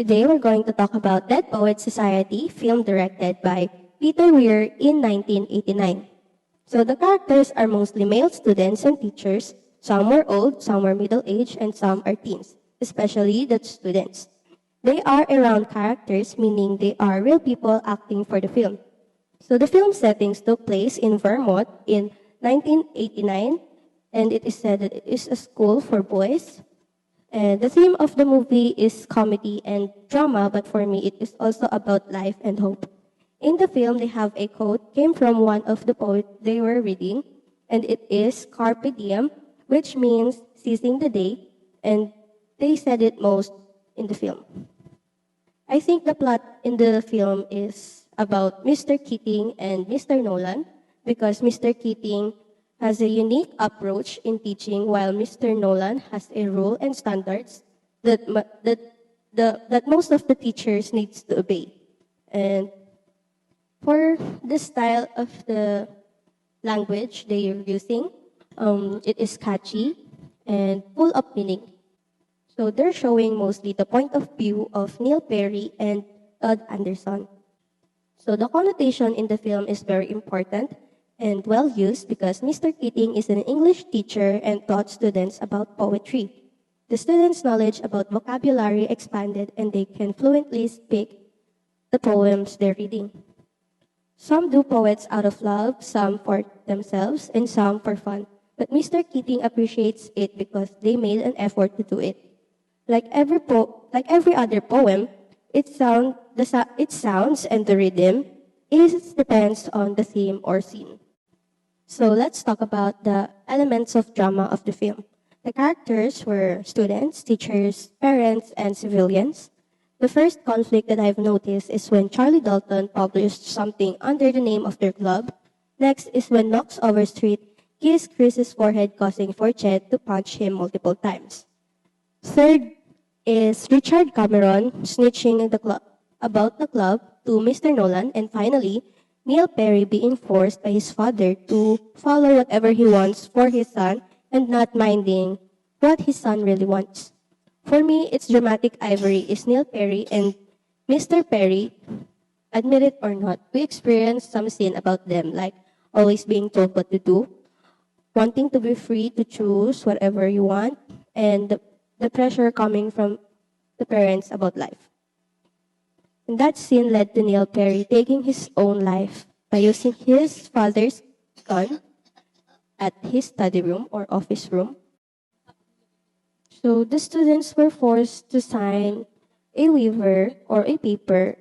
Today we're going to talk about Dead Poets Society, film directed by Peter Weir in 1989. So the characters are mostly male students and teachers. Some were old, some were middle-aged, and some are teens, especially the students. They are around characters, meaning they are real people acting for the film. So the film settings took place in Vermont in 1989, and it is said that it is a school for boys. And the theme of the movie is comedy and drama, but for me, it is also about life and hope. In the film, they have a quote came from one of the poets they were reading, and it is "Carpe diem," which means seizing the day, and they said it most in the film. I think the plot in the film is about Mr. Keating and Mr. Nolan, because Mr. Keating has a unique approach in teaching, while Mr. Nolan has a rule and standards that most of the teachers needs to obey. And for the style of the language they are using, it is catchy and full of meaning. So they're showing mostly the point of view of Neil Perry and Todd Anderson. So the connotation in the film is very important and well used because Mr. Keating is an English teacher and taught students about poetry. The students' knowledge about vocabulary expanded and they can fluently speak the poems they're reading. Some do poets out of love, some for themselves, and some for fun. But Mr. Keating appreciates it because they made an effort to do it. Like every other poem, its sounds and the rhythm depends on the theme or scene. So let's talk about the elements of drama of the film. The characters were students, teachers, parents, and civilians. The first conflict that I've noticed is when Charlie Dalton published something under the name of their club. Next is when Knox Overstreet kissed Chris's forehead, causing Forchet to punch him multiple times. Third is Richard Cameron snitching about the club to Mr. Nolan. And finally, Neil Perry being forced by his father to follow whatever he wants for his son and not minding what his son really wants. For me, it's dramatic ivory is Neil Perry and Mr. Perry, admit it or not, we experienced some sin about them, like always being told what to do, wanting to be free to choose whatever you want, and the pressure coming from the parents about life. And that scene led to Neil Perry taking his own life by using his father's gun at his study room or office room. So the students were forced to sign a waiver or a paper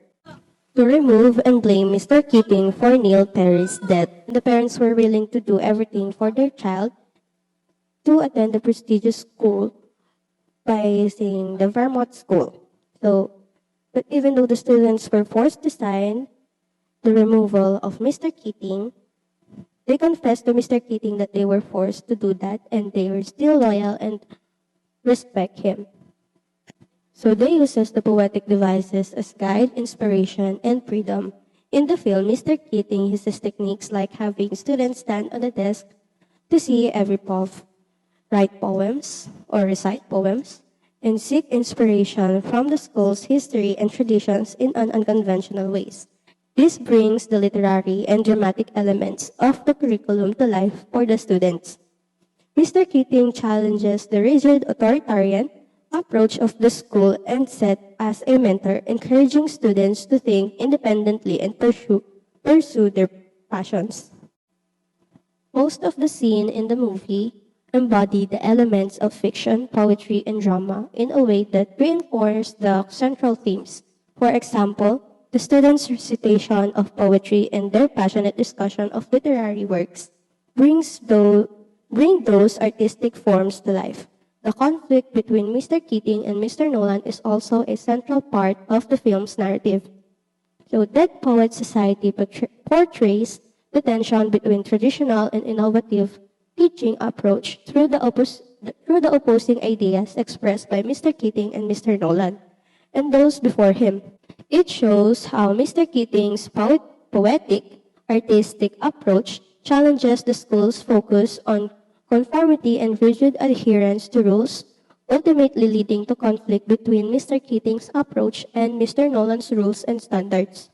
to remove and blame Mr. Keating for Neil Perry's death. The parents were willing to do everything for their child to attend the prestigious school by saying the Vermont School. But even though the students were forced to sign the removal of Mr. Keating, they confessed to Mr. Keating that they were forced to do that and they were still loyal and respect him. So they uses the poetic devices as guide, inspiration, and freedom. In the film, Mr. Keating uses techniques like having students stand on the desk to see every puff, write poems or recite poems, and seek inspiration from the school's history and traditions in an unconventional ways. This brings the literary and dramatic elements of the curriculum to life for the students. Mr. Keating challenges the rigid authoritarian approach of the school and set as a mentor, encouraging students to think independently and pursue their passions. Most of the scene in the movie embody the elements of fiction, poetry, and drama in a way that reinforce the central themes. For example, the students' recitation of poetry and their passionate discussion of literary works bring those artistic forms to life. The conflict between Mr. Keating and Mr. Nolan is also a central part of the film's narrative. So Dead Poets Society portrays the tension between traditional and innovative teaching approach through the opposing ideas expressed by Mr. Keating and Mr. Nolan and those before him. It shows how Mr. Keating's poetic, artistic approach challenges the school's focus on conformity and rigid adherence to rules, ultimately leading to conflict between Mr. Keating's approach and Mr. Nolan's rules and standards.